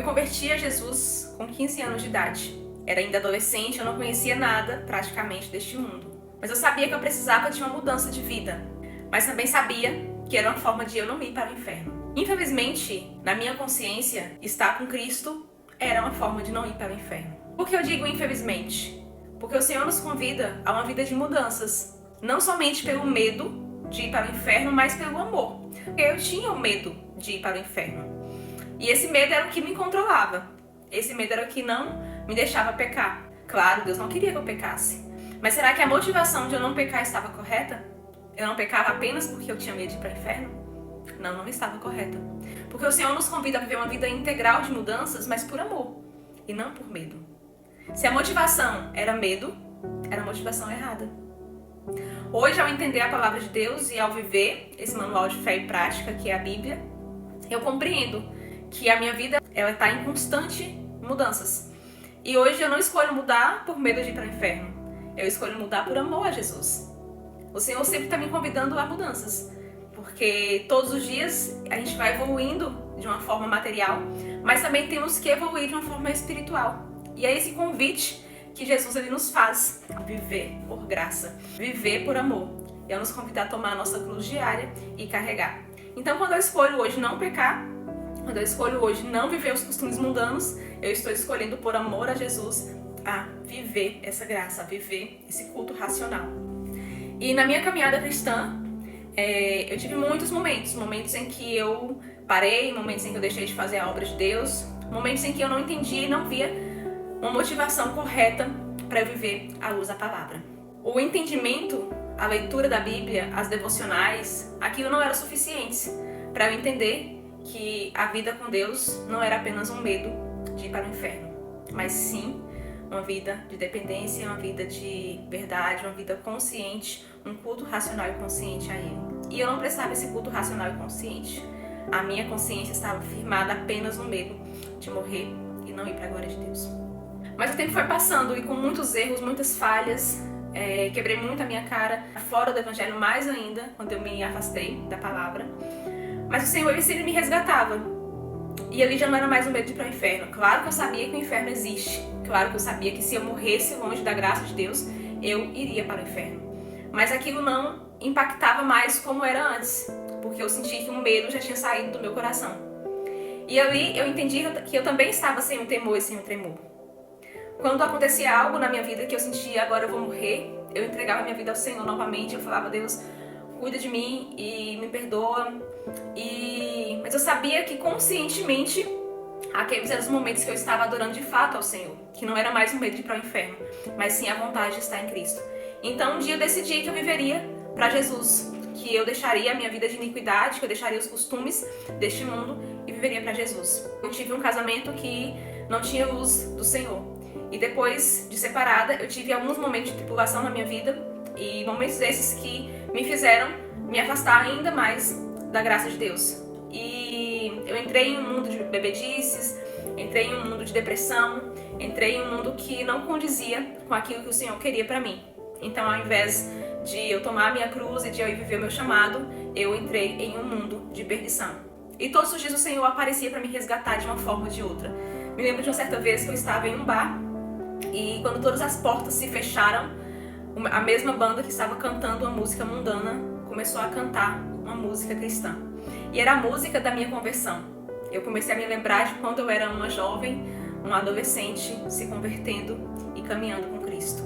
me converti a Jesus com 15 anos de idade. Era ainda adolescente, eu não conhecia nada praticamente deste mundo. Mas eu sabia que eu precisava de uma mudança de vida. Mas também sabia que era uma forma de eu não ir para o inferno. Infelizmente, na minha consciência, estar com Cristo era uma forma de não ir para o inferno. Por que eu digo infelizmente? Porque o Senhor nos convida a uma vida de mudanças. Não somente pelo medo de ir para o inferno, mas pelo amor. Porque eu tinha o medo de ir para o inferno. E esse medo era o que me controlava. Esse medo era o que não me deixava pecar. Claro, Deus não queria que eu pecasse. Mas será que a motivação de eu não pecar estava correta? Eu não pecava apenas porque eu tinha medo de ir para o inferno? Não, não estava correta. Porque o Senhor nos convida a viver uma vida integral de mudanças, mas por amor. E não por medo. Se a motivação era medo, era a motivação errada. Hoje, ao entender a palavra de Deus e ao viver esse manual de fé e prática, que é a Bíblia, eu compreendo que a minha vida ela está em constante mudanças. E hoje eu não escolho mudar por medo de ir para o inferno. Eu escolho mudar por amor a Jesus. O Senhor sempre está me convidando a mudanças. Porque todos os dias a gente vai evoluindo de uma forma material, mas também temos que evoluir de uma forma espiritual. E é esse convite que Jesus ele nos faz: viver por graça, viver por amor. Ele nos convida a tomar a nossa cruz diária e carregar. Então, quando eu escolho hoje não pecar, quando eu escolho hoje não viver os costumes mundanos, eu estou escolhendo por amor a Jesus a viver essa graça, a viver esse culto racional. E na minha caminhada cristã, eu tive muitos momentos em que eu parei, momentos em que eu deixei de fazer a obra de Deus, momentos em que eu não entendia e não via uma motivação correta para eu viver à luz da palavra. O entendimento, a leitura da Bíblia, as devocionais, aquilo não era suficiente para eu entender que a vida com Deus não era apenas um medo de ir para o inferno, mas sim uma vida de dependência, uma vida de verdade, uma vida consciente, um culto racional e consciente a Ele. E eu não prestava esse culto racional e consciente. A minha consciência estava firmada apenas no medo de morrer e não ir para a glória de Deus. Mas o tempo foi passando e com muitos erros, muitas falhas, quebrei muito a minha cara, fora do Evangelho mais ainda, quando eu me afastei da palavra. Mas o Senhor ele sempre me resgatava. E ali já não era mais um medo de ir para o inferno. Claro que eu sabia que o inferno existe. Claro que eu sabia que se eu morresse longe da graça de Deus, eu iria para o inferno. Mas aquilo não impactava mais como era antes, porque eu senti que o medo já tinha saído do meu coração. E ali eu entendi que eu também estava sem um temor e sem um tremor. Quando acontecia algo na minha vida que eu sentia agora eu vou morrer, eu entregava minha vida ao Senhor novamente. Eu falava: Deus, cuida de mim e me perdoa. Mas eu sabia que conscientemente aqueles eram os momentos que eu estava adorando de fato ao Senhor, que não era mais um medo de ir para o inferno, mas sim a vontade de estar em Cristo. Então um dia eu decidi que eu viveria para Jesus, que eu deixaria a minha vida de iniquidade, que eu deixaria os costumes deste mundo e viveria para Jesus. Eu tive um casamento que não tinha luz do Senhor. E depois de separada, eu tive alguns momentos de tribulação na minha vida e momentos esses que me fizeram me afastar ainda mais da graça de Deus. E eu entrei em um mundo de bebedices, entrei em um mundo de depressão, entrei em um mundo que não condizia com aquilo que o Senhor queria para mim. Então, ao invés de eu tomar a minha cruz e de eu ir viver o meu chamado, eu entrei em um mundo de perdição. E todos os dias o Senhor aparecia para me resgatar de uma forma ou de outra. Me lembro de uma certa vez que eu estava em um bar e quando todas as portas se fecharam, a mesma banda que estava cantando uma música mundana começou a cantar uma música cristã. E era a música da minha conversão. Eu comecei a me lembrar de quando eu era uma jovem, uma adolescente, se convertendo e caminhando com Cristo.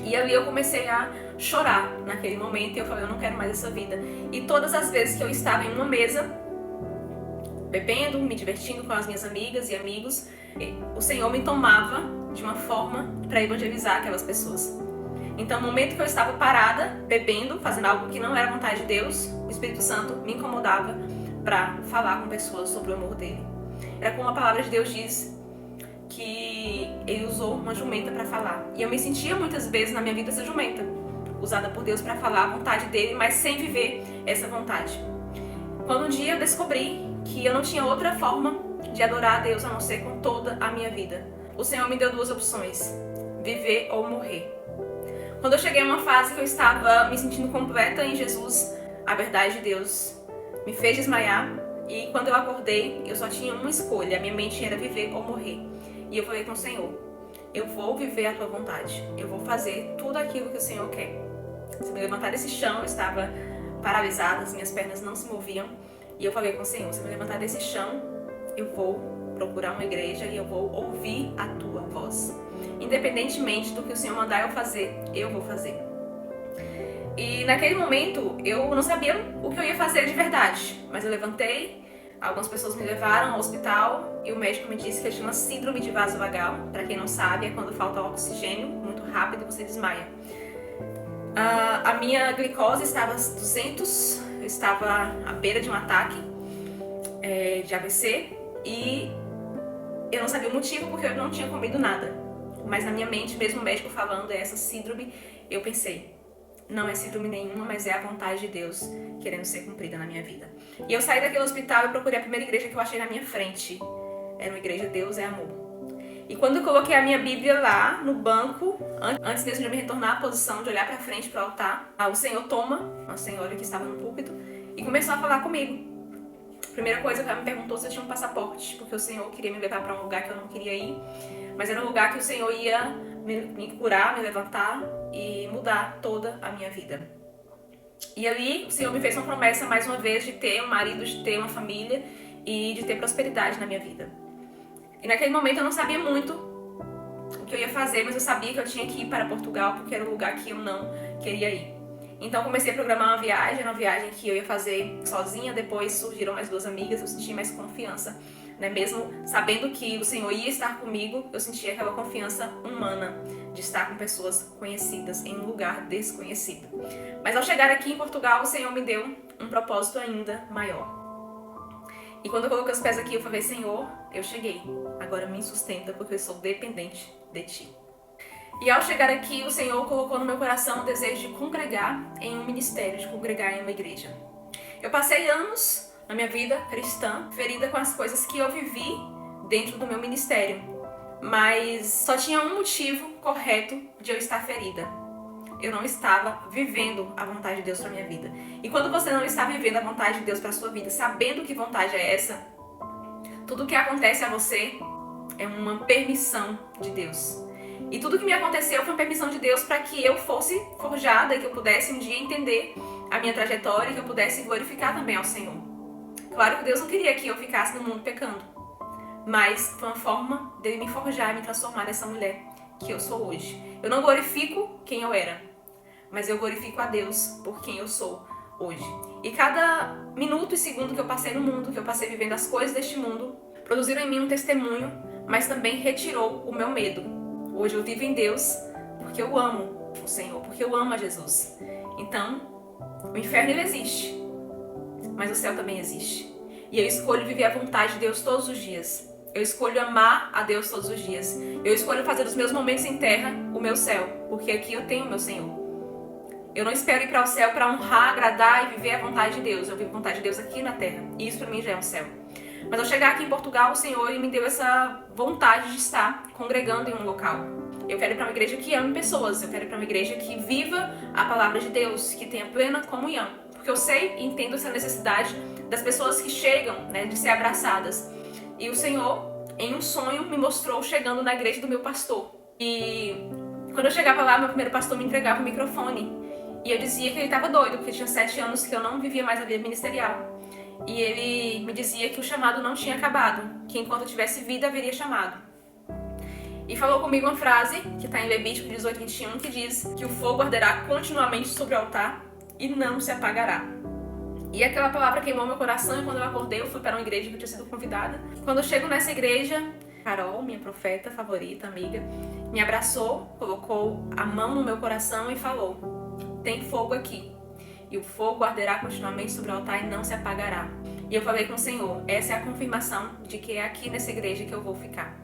E ali eu comecei a chorar naquele momento e eu falei: eu não quero mais essa vida. E todas as vezes que eu estava em uma mesa, bebendo, me divertindo com as minhas amigas e amigos, o Senhor me tomava de uma forma para evangelizar aquelas pessoas. Então, no momento que eu estava parada, bebendo, fazendo algo que não era vontade de Deus, o Espírito Santo me incomodava para falar com pessoas sobre o amor dele. Era como a palavra de Deus diz, que ele usou uma jumenta para falar. E eu me sentia muitas vezes na minha vida essa jumenta, usada por Deus para falar a vontade dele, mas sem viver essa vontade. Quando um dia eu descobri que eu não tinha outra forma de adorar a Deus a não ser com toda a minha vida, o Senhor me deu duas opções: viver ou morrer. Quando eu cheguei a uma fase que eu estava me sentindo completa em Jesus, a verdade de Deus me fez desmaiar E quando eu acordei, eu só tinha uma escolha. A minha mente era viver ou morrer. E eu falei com o Senhor, eu vou viver a tua vontade. Eu vou fazer tudo aquilo que o Senhor quer. Se me levantar desse chão, eu estava paralisada, as minhas pernas não se moviam. E eu falei com o Senhor, se me levantar desse chão, eu vou procurar uma igreja e eu vou ouvir a tua voz. Independentemente do que o Senhor mandar eu fazer, eu vou fazer. E naquele momento, eu não sabia o que eu ia fazer de verdade. Mas eu levantei, algumas pessoas me levaram ao hospital e o médico me disse que eu tinha uma síndrome de vasovagal. Para quem não sabe, é quando falta oxigênio muito rápido e você desmaia. A minha glicose estava 200, eu estava à beira de um ataque de AVC e eu não sabia o motivo porque eu não tinha comido nada. Mas na minha mente, mesmo o médico falando essa síndrome, eu pensei, não é síndrome nenhuma, mas é a vontade de Deus querendo ser cumprida na minha vida. E eu saí daquele hospital e procurei a primeira igreja que eu achei na minha frente. Era uma igreja Deus é Amor. E quando eu coloquei a minha Bíblia lá no banco, antes mesmo de eu me retornar à posição de olhar para frente para o altar, o Senhor toma, uma senhora que estava no púlpito, e começou a falar comigo. A primeira coisa que ela me perguntou se eu tinha um passaporte, porque o Senhor queria me levar para um lugar que eu não queria ir, mas era um lugar que o Senhor ia me curar, me levantar e mudar toda a minha vida. E ali o Senhor me fez uma promessa mais uma vez de ter um marido, de ter uma família e de ter prosperidade na minha vida. E naquele momento eu não sabia muito o que eu ia fazer, mas eu sabia que eu tinha que ir para Portugal porque era um lugar que eu não queria ir. Então comecei a programar uma viagem, era uma viagem que eu ia fazer sozinha, depois surgiram mais 2 amigas, eu senti mais confiança, né? Mesmo sabendo que o Senhor ia estar comigo, eu sentia aquela confiança humana de estar com pessoas conhecidas em um lugar desconhecido. Mas ao chegar aqui em Portugal, o Senhor me deu um propósito ainda maior. E quando eu coloquei os pés aqui, eu falei, Senhor, eu cheguei, agora me sustenta porque eu sou dependente de Ti. E ao chegar aqui, o Senhor colocou no meu coração o desejo de congregar em um ministério, de congregar em uma igreja. Eu passei anos na minha vida cristã, ferida com as coisas que eu vivi dentro do meu ministério. Mas só tinha um motivo correto de eu estar ferida. Eu não estava vivendo a vontade de Deus para minha vida. E quando você não está vivendo a vontade de Deus para sua vida, sabendo que vontade é essa, tudo que acontece a você é uma permissão de Deus. E tudo que me aconteceu foi uma permissão de Deus para que eu fosse forjada e que eu pudesse um dia entender a minha trajetória e que eu pudesse glorificar também ao Senhor. Claro que Deus não queria que eu ficasse no mundo pecando, mas foi uma forma dele me forjar e me transformar nessa mulher que eu sou hoje. Eu não glorifico quem eu era, mas eu glorifico a Deus por quem eu sou hoje. E cada minuto e segundo que eu passei no mundo, que eu passei vivendo as coisas deste mundo, produziram em mim um testemunho, mas também retirou o meu medo. Hoje eu vivo em Deus porque eu amo o Senhor, porque eu amo a Jesus. Então, o inferno ele existe, mas o céu também existe. E eu escolho viver a vontade de Deus todos os dias. Eu escolho amar a Deus todos os dias. Eu escolho fazer dos meus momentos em terra o meu céu, porque aqui eu tenho o meu Senhor. Eu não espero ir para o céu para honrar, agradar e viver a vontade de Deus. Eu vivo a vontade de Deus aqui na terra. E isso para mim já é um céu. Mas ao chegar aqui em Portugal, o Senhor me deu essa vontade de estar congregando em um local. Eu quero ir para uma igreja que ame pessoas. Eu quero ir para uma igreja que viva a palavra de Deus, que tenha plena comunhão. Porque eu sei e entendo essa necessidade das pessoas que chegam, né, de ser abraçadas. E o Senhor, em um sonho, me mostrou chegando na igreja do meu pastor. E quando eu chegava lá, meu primeiro pastor me entregava o microfone. E eu dizia que ele estava doido, porque tinha 7 anos que eu não vivia mais a vida ministerial. E ele me dizia que o chamado não tinha acabado, que enquanto eu tivesse vida haveria chamado. E falou comigo uma frase, que está em Levítico 18:21, que diz que o fogo arderá continuamente sobre o altar e não se apagará. E aquela palavra queimou meu coração e quando eu acordei eu fui para uma igreja que eu tinha sido convidada. Quando eu chego nessa igreja, Carol, minha profeta favorita, amiga, me abraçou, colocou a mão no meu coração e falou: tem fogo aqui. E o fogo arderá continuamente sobre o altar e não se apagará. E eu falei com o Senhor, essa é a confirmação de que é aqui nessa igreja que eu vou ficar.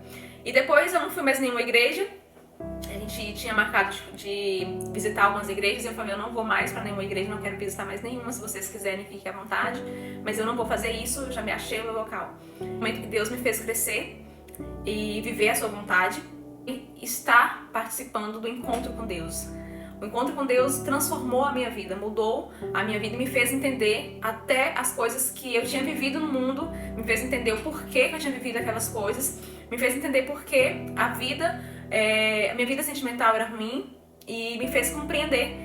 E depois eu não fui mais em nenhuma igreja. A gente tinha marcado de visitar algumas igrejas e eu falei, eu não vou mais para nenhuma igreja, não quero visitar mais nenhuma, se vocês quiserem fiquem à vontade, mas eu não vou fazer isso, eu já me achei no local. No momento que Deus me fez crescer e viver a sua vontade e estar participando do encontro com Deus. O O encontro com Deus transformou a minha vida, mudou a minha vida e me fez entender até as coisas que eu tinha vivido no mundo, me fez entender o porquê que eu tinha vivido aquelas coisas, me fez entender porquê a minha vida sentimental era ruim e me fez compreender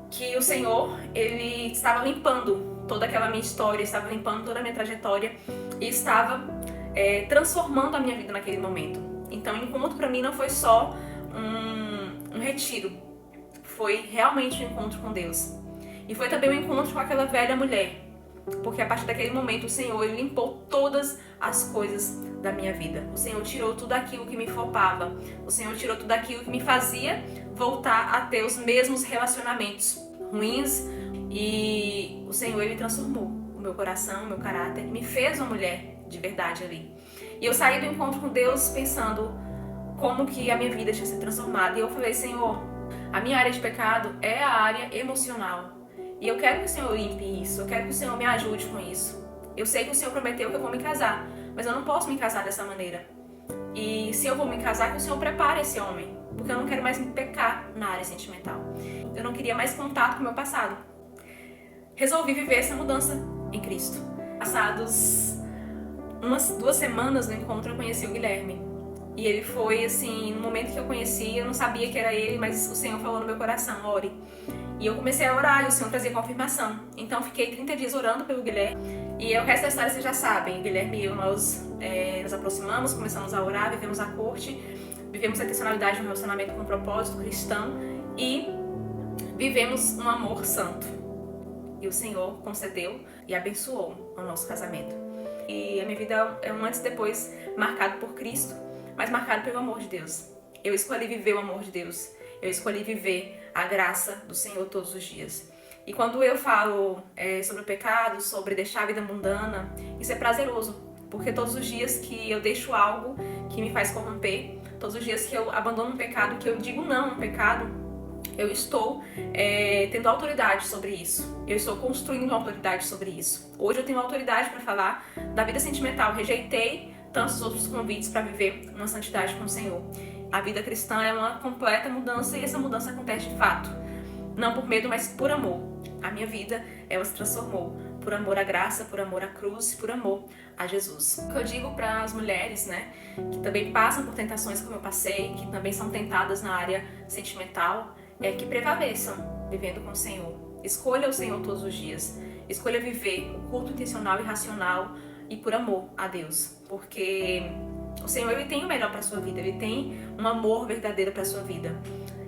que o Senhor, Ele estava limpando toda aquela minha história, estava limpando toda a minha trajetória e estava transformando a minha vida naquele momento. Então, o encontro para mim não foi só um retiro, foi realmente um encontro com Deus. E foi também um encontro com aquela velha mulher, porque a partir daquele momento o Senhor Ele limpou todas as coisas da minha vida. O Senhor tirou tudo aquilo que me flopava, o Senhor tirou tudo aquilo que me fazia voltar a ter os mesmos relacionamentos ruins, e o Senhor Ele transformou o meu coração, o meu caráter, e me fez uma mulher de verdade ali. E eu saí do encontro com Deus pensando como que a minha vida tinha sido transformada, e eu falei: Senhor, a minha área de pecado é a área emocional, e eu quero que o Senhor limpe isso, eu quero que o Senhor me ajude com isso. Eu sei que o Senhor prometeu que eu vou me casar, mas eu não posso me casar dessa maneira. E se eu vou me casar, que o Senhor prepare esse homem, porque eu não quero mais me pecar na área sentimental. Eu não queria mais contato com o meu passado. Resolvi viver essa mudança em Cristo. Passados 2 semanas no encontro, eu conheci o Guilherme. E ele foi assim, no momento que eu conheci, eu não sabia que era ele, mas o Senhor falou no meu coração: ore. E eu comecei a orar e o Senhor trazia confirmação. Então fiquei 30 dias orando pelo Guilherme. E o resto da história vocês já sabem. Guilherme e eu, nós nos aproximamos, começamos a orar, vivemos a corte, vivemos a intencionalidade de um relacionamento com um propósito cristão e vivemos um amor santo. E o Senhor concedeu e abençoou o nosso casamento. E a minha vida é um antes e depois marcado por Cristo, mas marcado pelo amor de Deus. Eu escolhi viver o amor de Deus. Eu escolhi viver a graça do Senhor todos os dias. E quando eu falo sobre o pecado, sobre deixar a vida mundana, isso é prazeroso. Porque todos os dias que eu deixo algo que me faz corromper, todos os dias que eu abandono um pecado, que eu digo não a um pecado, eu estou tendo autoridade sobre isso. Eu estou construindo uma autoridade sobre isso. Hoje eu tenho autoridade para falar da vida sentimental. Rejeitei tantos outros convites para viver uma santidade com o Senhor. A vida cristã é uma completa mudança e essa mudança acontece de fato. Não por medo, mas por amor. A minha vida, ela se transformou por amor à graça, por amor à cruz, por amor a Jesus. O que eu digo para as mulheres, né, que também passam por tentações como eu passei, que também são tentadas na área sentimental, é que prevaleçam vivendo com o Senhor. Escolha o Senhor todos os dias. Escolha viver o culto intencional e racional e por amor a Deus. Porque o Senhor, Ele tem o melhor para a sua vida. Ele tem um amor verdadeiro para a sua vida.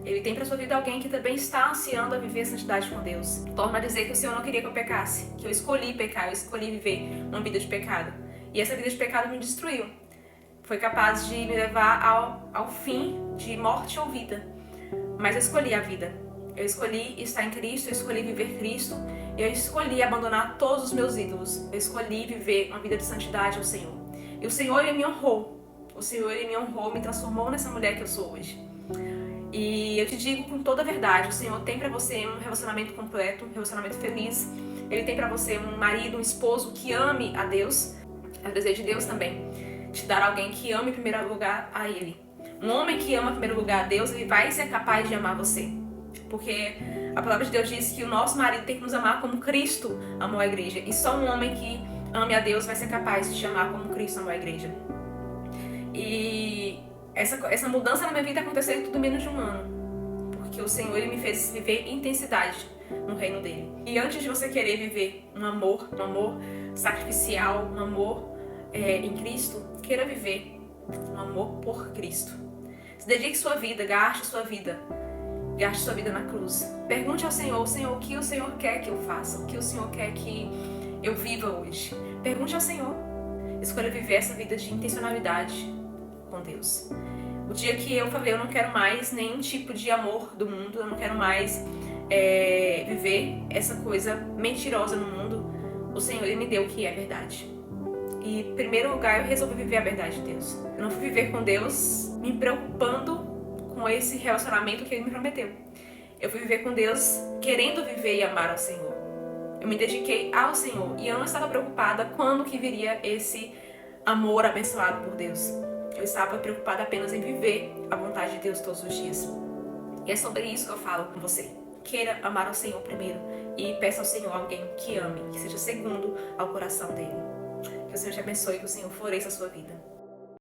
Ele tem para sua vida alguém que também está ansiando a viver a santidade com Deus. Torno a dizer que o Senhor não queria que eu pecasse, que eu escolhi pecar, eu escolhi viver uma vida de pecado. E essa vida de pecado me destruiu. Foi capaz de me levar ao fim de morte ou vida. Mas eu escolhi a vida. Eu escolhi estar em Cristo, eu escolhi viver Cristo. Eu escolhi abandonar todos os meus ídolos. Eu escolhi viver uma vida de santidade ao Senhor. E o Senhor, Ele me honrou. O Senhor, Ele me honrou, me transformou nessa mulher que eu sou hoje. E eu te digo com toda a verdade, o Senhor tem pra você um relacionamento completo, um relacionamento feliz. Ele tem pra você um marido, um esposo que ame a Deus. É o desejo de Deus também, te dar alguém que ame em primeiro lugar a Ele. Um homem que ama em primeiro lugar a Deus, ele vai ser capaz de amar você. Porque a palavra de Deus diz que o nosso marido tem que nos amar como Cristo amou a igreja. E só um homem que ame a Deus vai ser capaz de te amar como Cristo amou a igreja. E essa mudança na minha vida aconteceu em tudo menos de um ano. Porque o Senhor, Ele me fez viver intensidade no reino dEle. E antes de você querer viver um amor sacrificial, um amor em Cristo, queira viver um amor por Cristo. Se dedique sua vida, gaste sua vida na cruz. Pergunte ao Senhor: Senhor, o que o Senhor quer que eu faça? O que o Senhor quer que eu viva hoje? Pergunte ao Senhor. Escolha viver essa vida de intencionalidade com Deus. O dia que eu falei: eu não quero mais nenhum tipo de amor do mundo, eu não quero mais viver essa coisa mentirosa no mundo, o Senhor, Ele me deu o que é verdade. E em primeiro lugar, eu resolvi viver a verdade de Deus. Eu não fui viver com Deus me preocupando com esse relacionamento que Ele me prometeu. Eu fui viver com Deus querendo viver e amar ao Senhor. Eu me dediquei ao Senhor e eu não estava preocupada quando que viria esse amor abençoado por Deus. Eu estava preocupada apenas em viver a vontade de Deus todos os dias. E é sobre isso que eu falo com você. Queira amar ao Senhor primeiro e peça ao Senhor alguém que ame, que seja segundo ao coração dele. Que o Senhor te abençoe e que o Senhor floresça a sua vida.